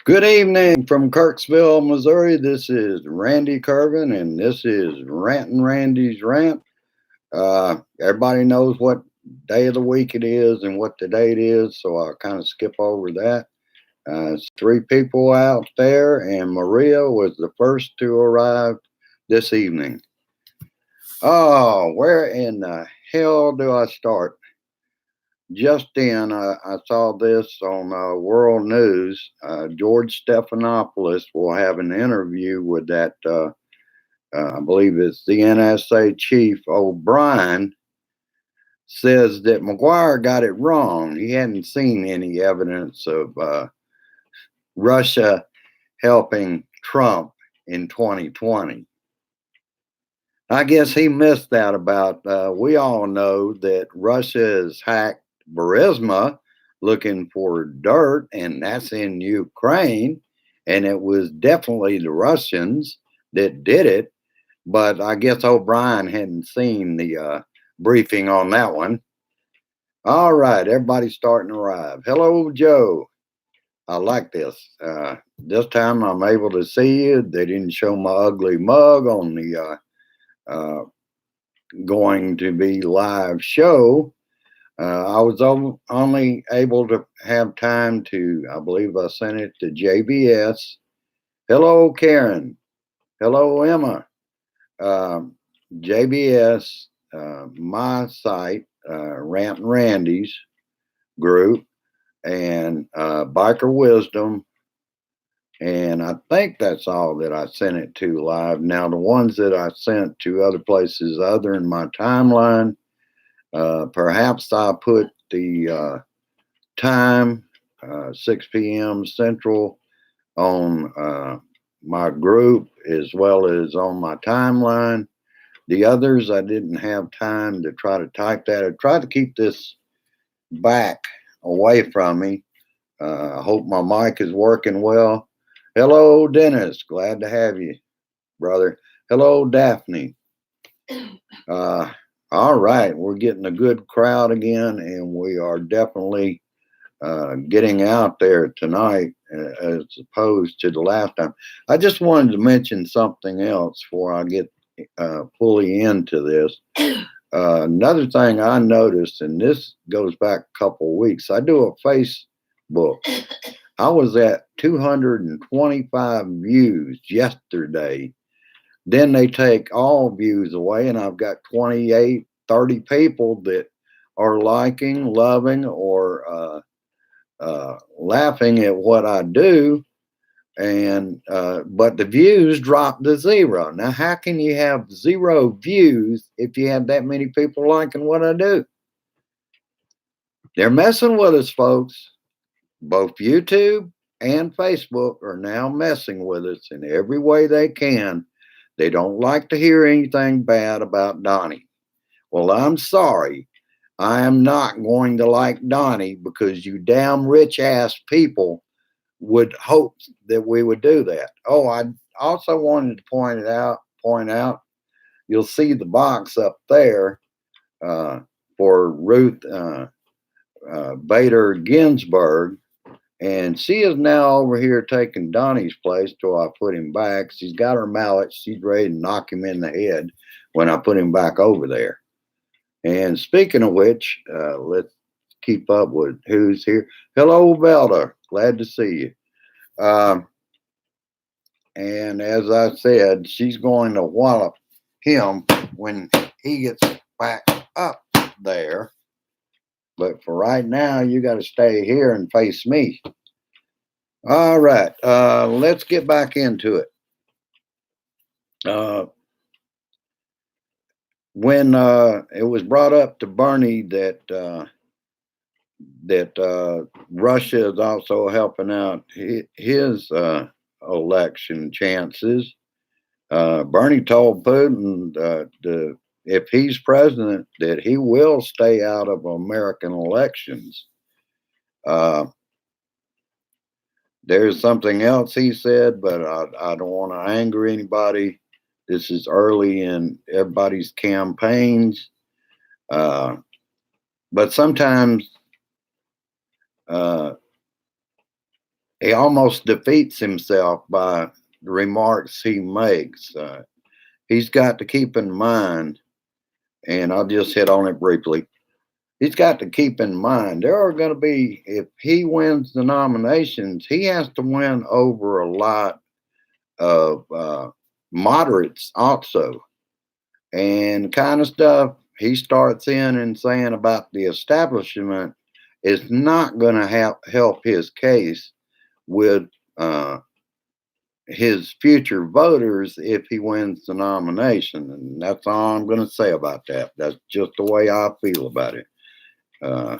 Good evening from Kirksville, Missouri. This is Randy Curvin, and this is Rantin' Randy's Rant. Everybody knows what day of the week it is and what the date is, so I'll kind of skip over that. It's three people out there, and Maria was the first to arrive this evening. Oh, where in the hell do I start? Just then, I saw this on World News. George Stephanopoulos will have an interview with that, I believe it's the NSA chief, O'Brien, says that McGuire got it wrong. He hadn't seen any evidence of Russia helping Trump in 2020. I guess he missed that about, we all know that Russia has hacked Burisma looking for dirt, and that's in Ukraine. And it was definitely the Russians that did it. But I guess O'Brien hadn't seen the briefing on that one. All right, everybody's starting to arrive. Hello, Joe. I like this. This time I'm able to see you. They didn't show my ugly mug on the going to be live show. I was only able to have time to, I believe I sent it to JBS. Hello, Karen. Hello, Emma. JBS, my site, Rantin' Randy's group, and Biker Wisdom. And I think that's all that I sent it to live. Now, the ones that I sent to other places other in my timeline, perhaps I put the time, 6 p.m. Central, on my group as well as on my timeline. The others, I didn't have time to try to type that. I tried to keep this back away from me. I hope my mic is working well. Hello, Dennis. Glad to have you, brother. Hello, Daphne. All right, we're getting a good crowd again, and we are definitely getting out there tonight as opposed to the last time. I just wanted to mention something else before I get fully into this. Another thing I noticed, and this goes back a couple of weeks, I do a Facebook. I was at 225 views yesterday. Then they take all views away, and I've got 28, 30 people that are liking, loving, or laughing at what I do. And but the views drop to zero. Now, how can you have zero views if you have that many people liking what I do? They're messing with us, folks. Both YouTube and Facebook are now messing with us in every way they can. They don't like to hear anything bad about Donnie. Well, I'm sorry. I am not going to like Donnie because you damn rich ass people would hope that we would do that. Oh, I also wanted to point out, you'll see the box up there for Ruth Bader Ginsburg. And she is now over here taking Donnie's place till I put him back. She's got her mallet. She's ready to knock him in the head when I put him back over there. And speaking of which, let's keep up with who's here. Hello, Velda. Glad to see you. And as I said, she's going to wallop him when he gets back up there. But for right now, you got to stay here and face me. All right, let's get back into it. When it was brought up to Bernie that Russia is also helping out his election chances, Bernie told Putin if he's president that he will stay out of American elections. There's something else he said, but I don't want to anger anybody. This is early in everybody's campaigns. But sometimes he almost defeats himself by the remarks he makes. He's got to keep in mind, and I'll just hit on it briefly. He's got to keep in mind there are going to be, if he wins the nominations, he has to win over a lot of moderates also. And kind of stuff he starts in and saying about the establishment is not going to help his case with his future voters if he wins the nomination. And that's all I'm going to say about that. That's just the way I feel about it. Uh,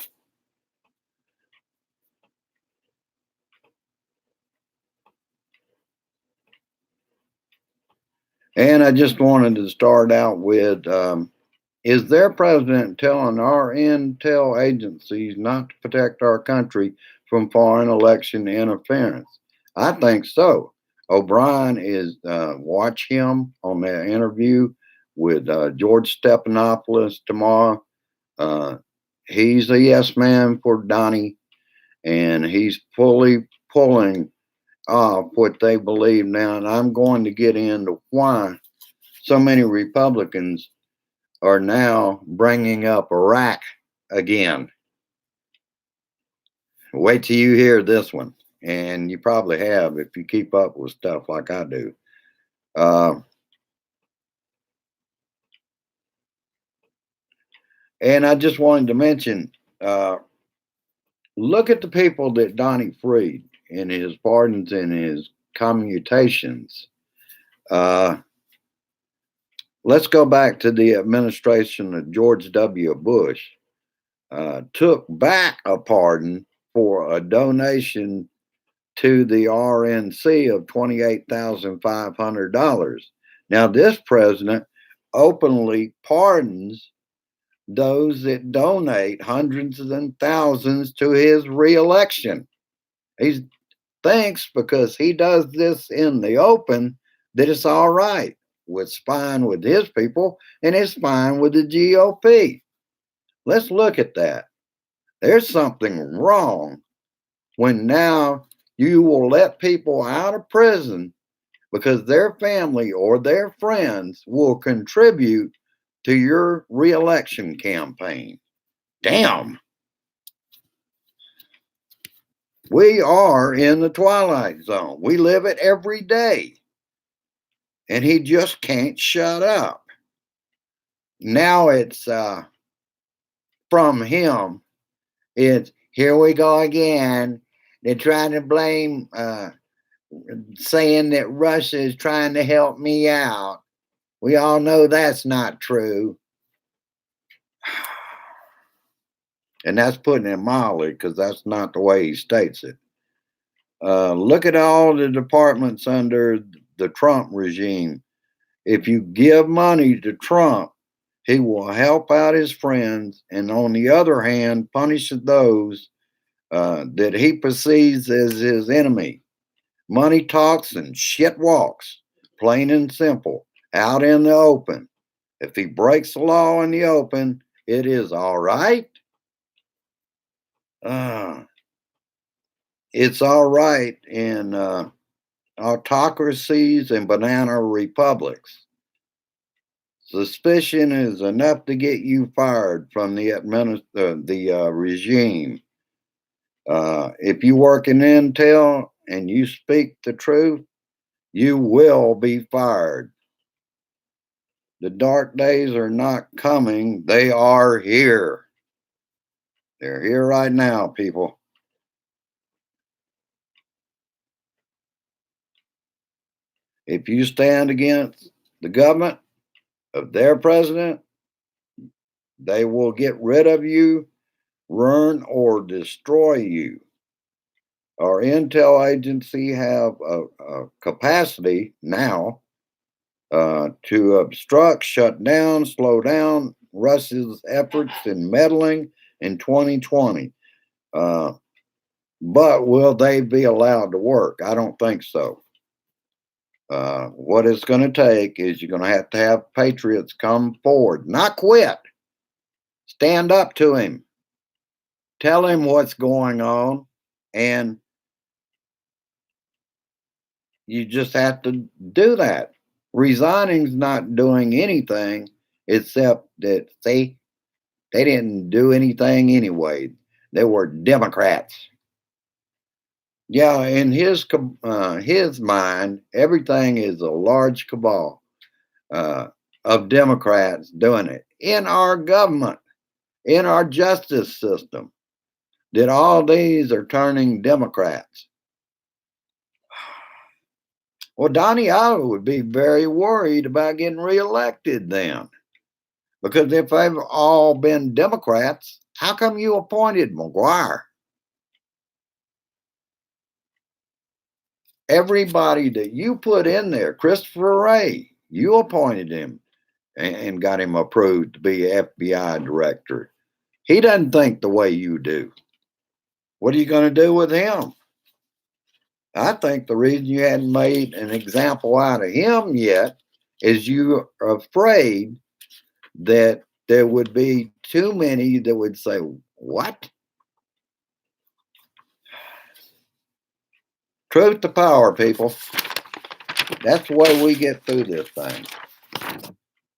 and I just wanted to start out with is their president telling our intel agencies not to protect our country from foreign election interference? I think so. O'Brien is, watch him on that interview with George Stephanopoulos tomorrow. Uh, he's a yes man for Donnie, and he's fully pulling off what they believe now. And I'm going to get into why so many Republicans are now bringing up Iraq again. Wait till you hear this one. And you probably have if you keep up with stuff like I do. Uh, and I just wanted to mention uh, look at the people that Donnie freed in his pardons and his commutations. Uh, let's go back to the administration of George W. Bush. Took back a pardon for a donation to the RNC of $28,500. Now, this president openly pardons those that donate hundreds and thousands to his reelection. He thinks because he does this in the open that it's all right. It's fine with his people and it's fine with the GOP. Let's look at that. There's something wrong when now you will let people out of prison because their family or their friends will contribute to your reelection campaign. Damn. We are in the twilight zone. We live it every day. And he just can't shut up. Now it's from him. It's here we go again. They're trying to blame, saying that Russia is trying to help me out. We all know that's not true. And that's putting it mildly because that's not the way he states it. Look at all the departments under the Trump regime. If you give money to Trump, he will help out his friends, and on the other hand, punish those that he perceives as his enemy. Money talks and shit walks, plain and simple, out in the open. If he breaks the law in the open, it is all right. It's all right in autocracies and banana republics. Suspicion is enough to get you fired from the regime. If you work in intel and you speak the truth, you will be fired. The dark days are not coming, they are here. They're here right now, people. If you stand against the government of their president, they will get rid of you, ruin, or destroy you. Our intel agency have a capacity now to obstruct, shut down, slow down Russia's efforts in meddling in 2020. But will they be allowed to work? I don't think so. What it's going to take is you're going to have patriots come forward, not quit. Stand up to him. Tell him what's going on and You just have to do that. Resigning's not doing anything except that they didn't do anything anyway. They were Democrats. Yeah, in his mind, everything is a large cabal uh, of Democrats doing it in our government, in our justice system. That all these are turning Democrats. Well, Donnie Alva would be very worried about getting reelected then. Because if they've all been Democrats, how come you appointed McGuire? Everybody that you put in there, Christopher Wray, you appointed him and got him approved to be FBI director. He doesn't think the way you do. What are you going to do with him? I think the reason you hadn't made an example out of him yet is you are afraid that there would be too many that would say, what? Truth to power, people. That's the way we get through this thing.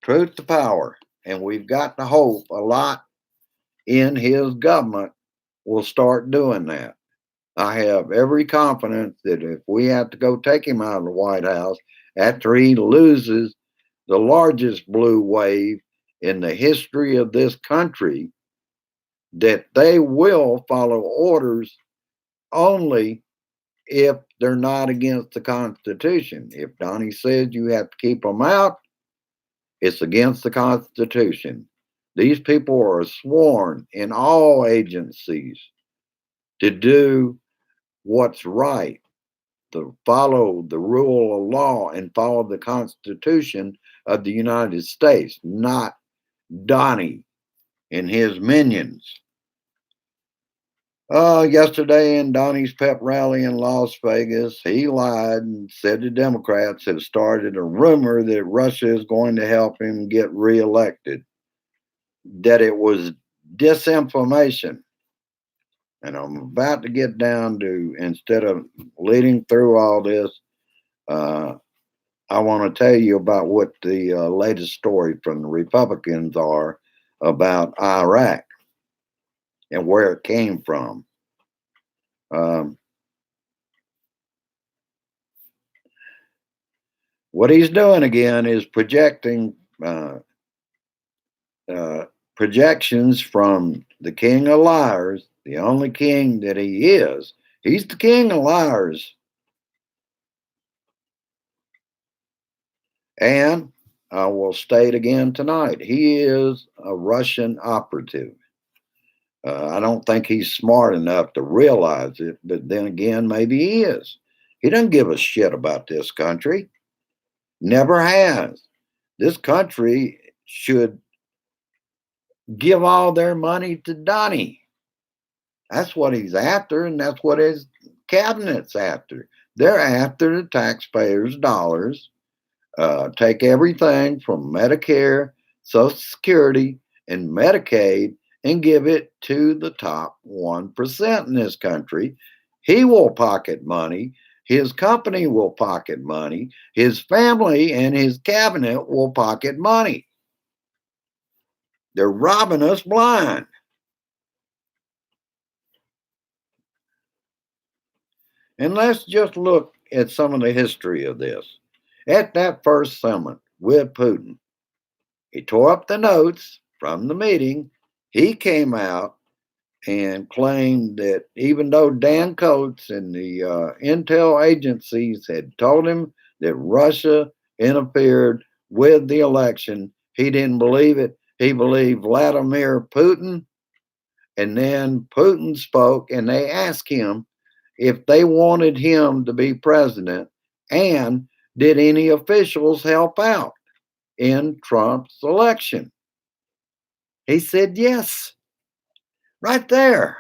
Truth to power. And we've got to hope a lot in his government will start doing that. I have every confidence that if we have to go take him out of the White House after he loses the largest blue wave in the history of this country, that they will follow orders only if they're not against the Constitution. If Donnie says you have to keep them out, it's against the Constitution. These people are sworn in all agencies to do what's right, to follow the rule of law and follow the Constitution of the United States, not Donnie and his minions. Yesterday in Donnie's pep rally in Las Vegas, he lied and said the Democrats have started a rumor that Russia is going to help him get reelected, that it was disinformation. And I'm about to get down to, instead of leading through all this, I want to tell you about what the latest story from the Republicans are about Iraq and where it came from. What he's doing again is projecting projections from the king of liars, the only king that he is. He's the king of liars. And I will state again tonight, he is a Russian operative. I don't think he's smart enough to realize it, but then again, maybe he is. He doesn't give a shit about this country. Never has. This country should give all their money to Donnie. That's what he's after, and that's what his cabinet's after. They're after the taxpayers' dollars, take everything from Medicare, Social Security, and Medicaid and give it to the top 1% in this country. He will pocket money. His company will pocket money. His family and his cabinet will pocket money. They're robbing us blind. And let's just look at some of the history of this. At that first summit with Putin, he tore up the notes from the meeting. He came out and claimed that even though Dan Coats and the intel agencies had told him that Russia interfered with the election, he didn't believe it. He believed Vladimir Putin. And then Putin spoke and they asked him if they wanted him to be president and did any officials help out in Trump's election. He said yes. Right there.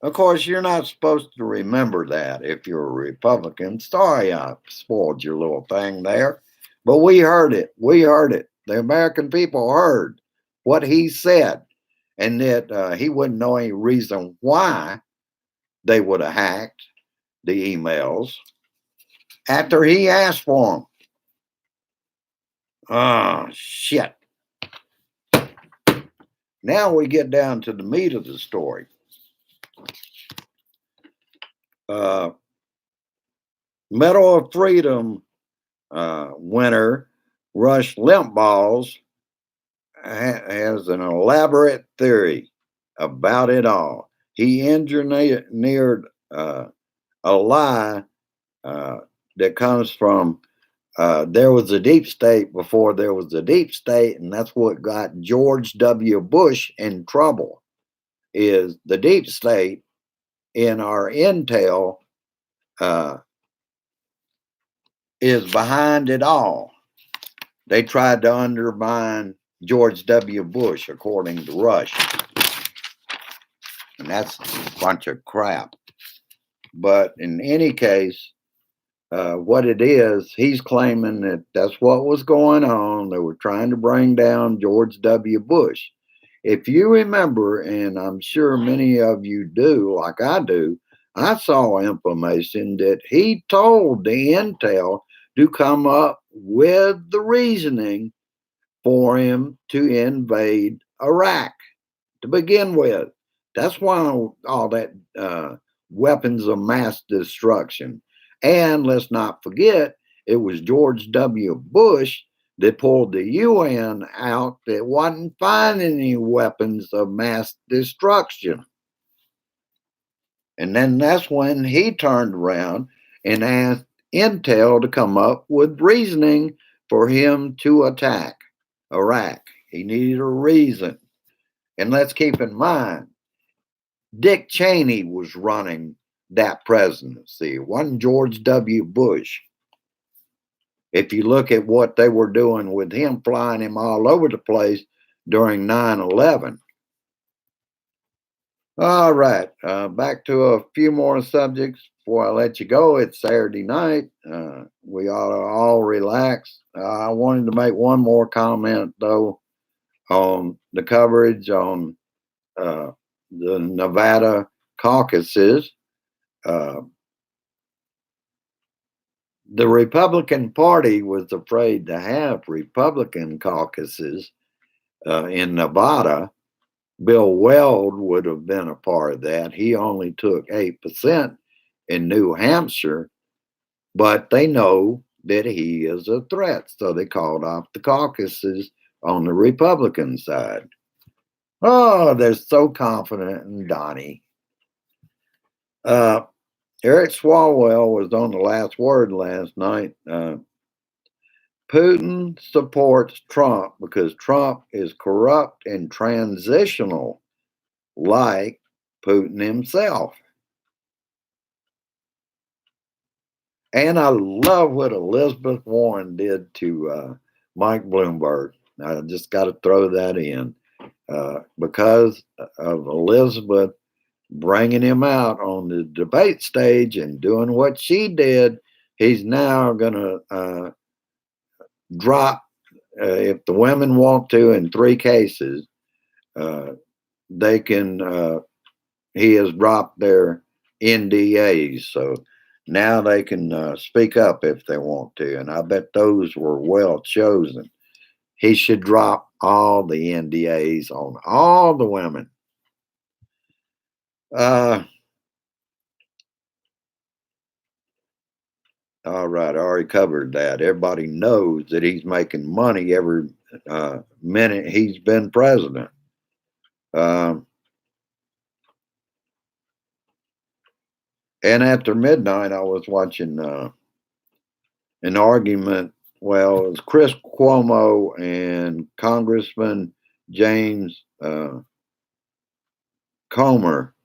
Of course, you're not supposed to remember that if you're a Republican. Sorry, I spoiled your little thing there. But we heard it. We heard it. The American people heard what he said, and that he wouldn't know any reason why they would have hacked, the emails after he asked for them. Oh, shit. Now we get down to the meat of the story. Medal of Freedom winner Rush Limbaugh's has an elaborate theory about it all. He engineered a lie that comes from there was a deep state before there was a deep state, and that's what got George W. Bush in trouble. Is the deep state in our intel is behind it all. They tried to undermine George W. Bush, according to Rush. And that's a bunch of crap. But in any case, what it is, he's claiming that that's what was going on. They were trying to bring down George W. Bush. If you remember, and I'm sure many of you do, like I do, I saw information that he told the intel to come up with the reasoning for him to invade Iraq to begin with. That's why all that weapons of mass destruction. And let's not forget, it was George W. Bush that pulled the UN out that wasn't finding any weapons of mass destruction. And then that's when he turned around and asked Intel to come up with reasoning for him to attack Iraq. He needed a reason. And let's keep in mind, Dick Cheney was running that presidency. It wasn't George W. Bush. If you look at what they were doing with him, flying him all over the place during 9/11. All right, back to a few more subjects before I let you go. It's Saturday night. We ought to all relax. I wanted to make one more comment, though, on the coverage on the Nevada caucuses. The Republican Party was afraid to have Republican caucuses in Nevada. Bill Weld would have been a part of that. He only took 8% in New Hampshire, but they know that he is a threat. So they called off the caucuses on the Republican side. Oh, they're so confident in Donnie. Eric Swalwell was on the Last Word last night. Putin supports Trump because Trump is corrupt and transitional, like Putin himself. And I love what Elizabeth Warren did to Mike Bloomberg. I just got to throw that in. Because of Elizabeth bringing him out on the debate stage and doing what she did, he's now going to drop, if the women want to, in 3 cases, they can, he has dropped their NDAs. So now they can speak up if they want to. And I bet those were well chosen. He should drop all the NDAs on all the women. All right, I already covered that. Everybody knows that he's making money every minute he's been president. And after midnight, I was watching an argument. Well, it was Chris Cuomo and Congressman James Comer,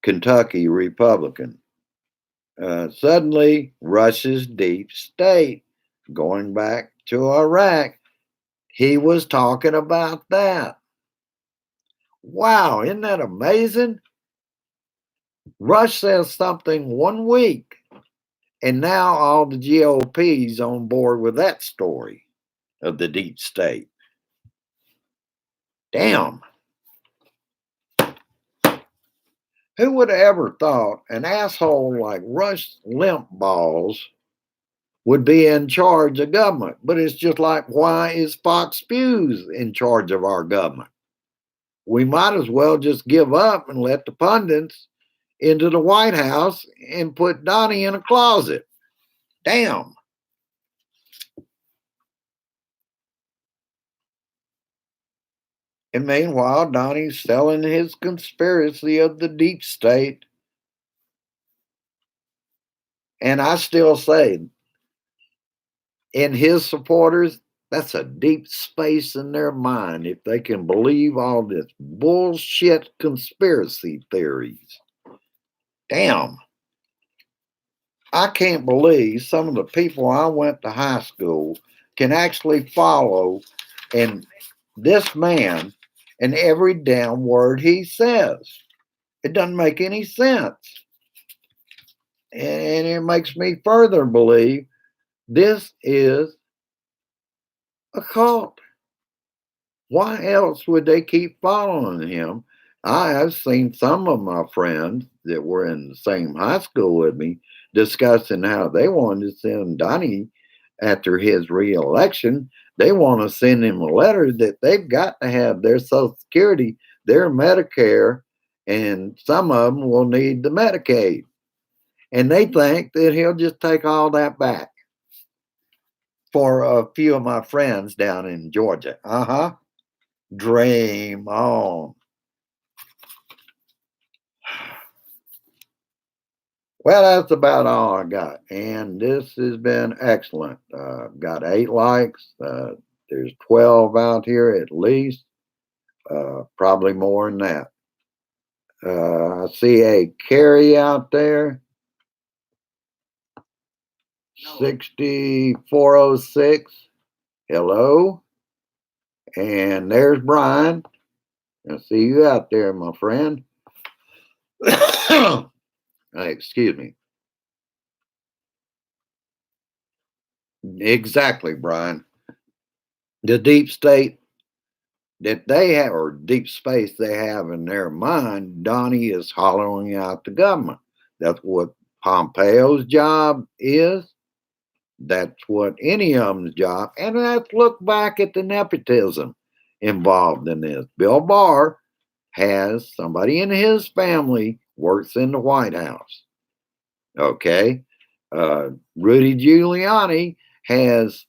Kentucky Republican. Suddenly, Russia's deep state, going back to Iraq, he was talking about that. Wow, isn't that amazing? Rush says something one week, and now all the GOP's on board with that story of the deep state. Damn. Who would have ever thought an asshole like Rush Limbaugh's would be in charge of government? But it's just like, why is Fox News in charge of our government? We might as well just give up and let the pundits into the White House and put Donnie in a closet. Damn. And meanwhile, Donnie's selling his conspiracy of the deep state. And I still say, in his supporters, that's a deep space in their mind if they can believe all this bullshit conspiracy theories. Damn. I can't believe some of the people I went to high school can actually follow and this man and every damn word he says. It doesn't make any sense. And it makes me further believe this is a cult. Why else would they keep following him? I have seen some of my friends that were in the same high school with me discussing how they wanted to send Donnie after his reelection. They want to send him a letter that they've got to have their Social Security, their Medicare, and some of them will need the Medicaid. And they think that he'll just take all that back for a few of my friends down in Georgia. Dream on. Well, that's about all I got. And this has been excellent. Got 8 likes. There's 12 out here at least. Probably more than that. I see a Carrie out there. 6406. Hello. And there's Brian. I see you out there, my friend. Excuse me. Exactly, Brian. The deep state that they have, or deep space they have in their mind, Donnie is hollowing out the government. That's what Pompeo's job is. That's what any of them's job. And let's look back at the nepotism involved in this. Bill Barr has somebody in his family works in the White House. Okay. Rudy Giuliani has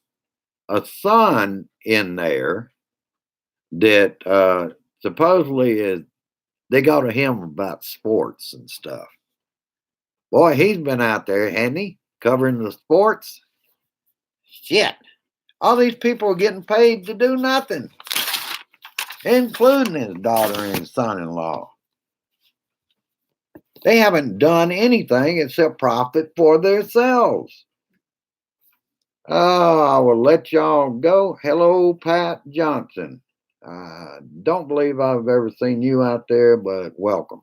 a son in there that supposedly is, they go to him about sports and stuff. Boy, he's been out there, hasn't he? Covering the sports. Shit. All these people are getting paid to do nothing, including his daughter and his son-in-law. They haven't done anything except profit for themselves. I will let y'all go. Hello, Pat Johnson. Don't believe I've ever seen you out there, but welcome.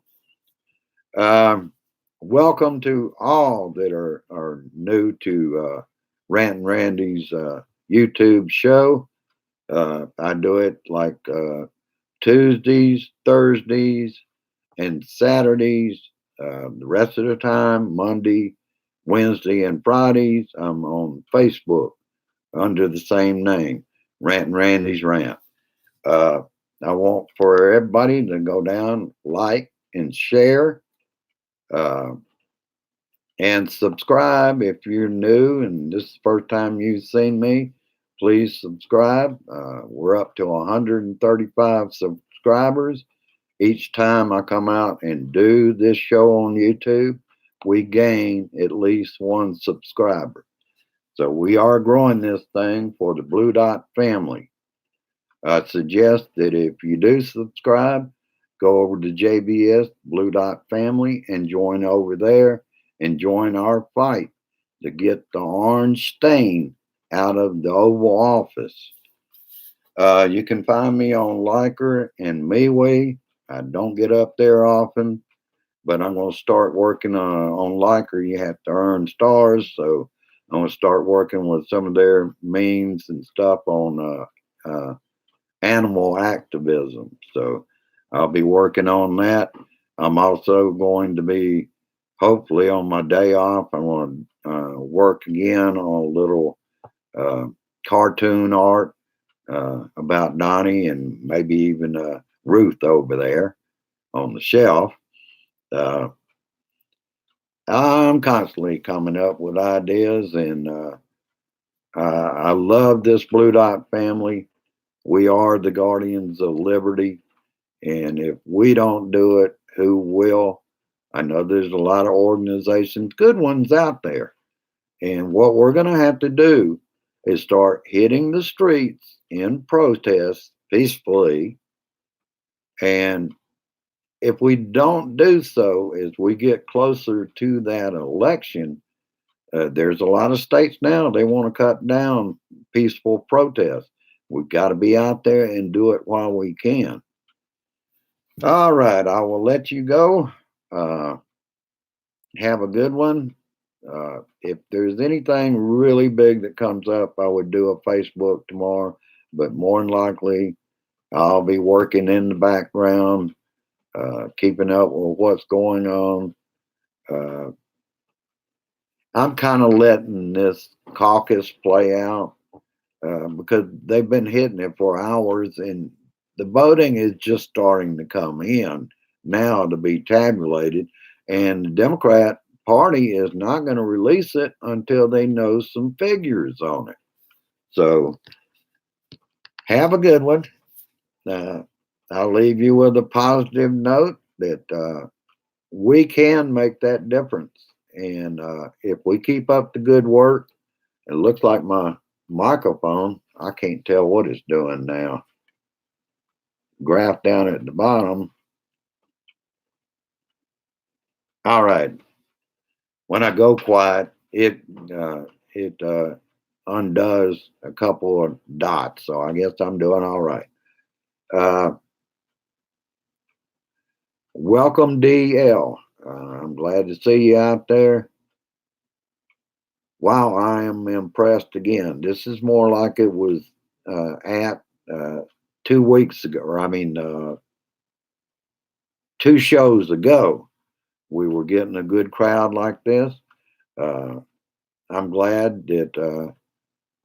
Welcome to all that are new to Rant and Randy's YouTube show. I do it like Tuesdays, Thursdays, and Saturdays. The rest of the time, Monday, Wednesday, and Fridays, I'm on Facebook under the same name, Rant and Randy's Rant. I want for everybody to go down, like, and share, and subscribe if you're new and this is the first time you've seen me. Please subscribe. We're up to 135 subscribers. Each time I come out and do this show on YouTube, we gain at least 1 subscriber. So we are growing this thing for the Blue Dot family. I suggest that if you do subscribe, go over to JBS Blue Dot family and join over there and join our fight to get the orange stain out of the Oval Office. You can find me on Liker and MeWe. I don't get up there often, but I'm going to start working on Liker. You have to earn stars, so I'm going to start working with some of their memes and stuff on animal activism. So I'll be working on that. I'm also going to be, hopefully, on my day off. I want to work again on a little uh, cartoon art about Donnie and maybe even Ruth over there on the shelf. Uh, I'm constantly coming up with ideas, and I love this Blue Dot family. We are the guardians of liberty, and if we don't do it, who will? I know there's a lot of organizations, good ones out there. And what we're going to have to do is start hitting the streets in protest peacefully. And if we don't do so, as we get closer to that election, there's a lot of states now, they want to cut down peaceful protests. We've got to be out there and do it while we can. All right, I will let you go. Uh, have a good one. If there's anything really big that comes up, I would do a Facebook tomorrow, but more than likely, I'll be working in the background, keeping up with what's going on. Uh, I'm kind of letting this caucus play out because they've been hitting it for hours, and the voting is just starting to come in now to be tabulated. And the Democrat Party is not going to release it until they know some figures on it. So have a good one. Uh, I'll leave you with a positive note that we can make that difference. And if we keep up the good work, it looks like my microphone, I can't tell what it's doing now. Graph down at the bottom. All right. When I go quiet, it undoes a couple of dots. So I guess I'm doing all right. Uh, welcome, DL. I'm glad to see you out there. Wow, I am impressed again. This is more like it was at 2 weeks ago, or I mean, 2 shows ago. We were getting a good crowd like this. Uh, I'm glad that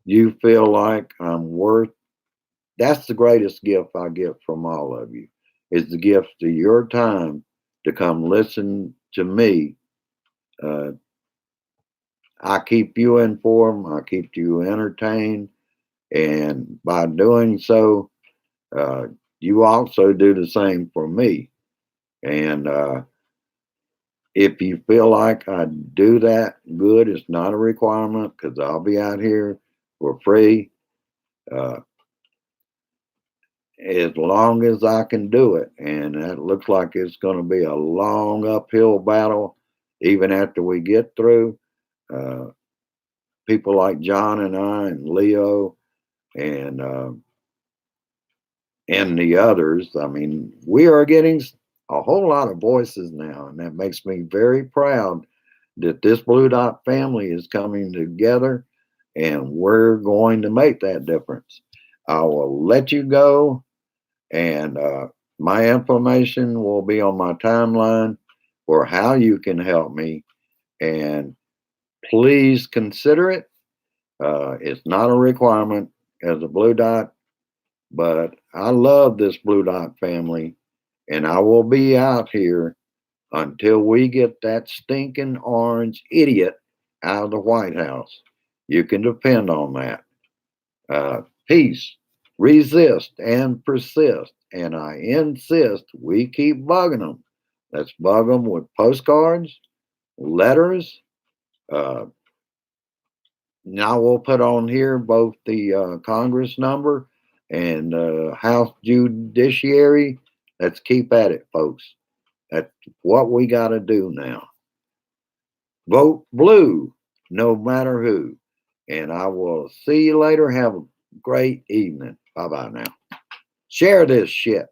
you feel like I'm worth. That's the greatest gift I get from all of you, is the gift of your time to come listen to me. Uh, I keep you informed. I keep you entertained, and by doing so, uh, you also do the same for me. And if you feel like I do that, good. It's not a requirement because I'll be out here for free uh, as long as I can do it. And it looks like it's going to be a long uphill battle, even after we get through. Uh, People like John and I and Leo and the others. I mean, we are getting a whole lot of voices now, and that makes me very proud that this Blue Dot family is coming together, and we're going to make that difference. I will let you go, and my information will be on my timeline for how you can help me, and please consider it. It's not a requirement as a Blue Dot, but I love this Blue Dot family, and I will be out here until we get that stinking orange idiot out of the White House. You can depend on that. Peace, resist, and persist. And I insist we keep bugging them. Let's bug them with postcards, letters. Uh, Now we'll put on here both the Congress number and House Judiciary. Let's keep at it, folks. That's what we got to do now. Vote blue, no matter who. And I will see you later. Have a great evening. Bye bye now. Share this shit.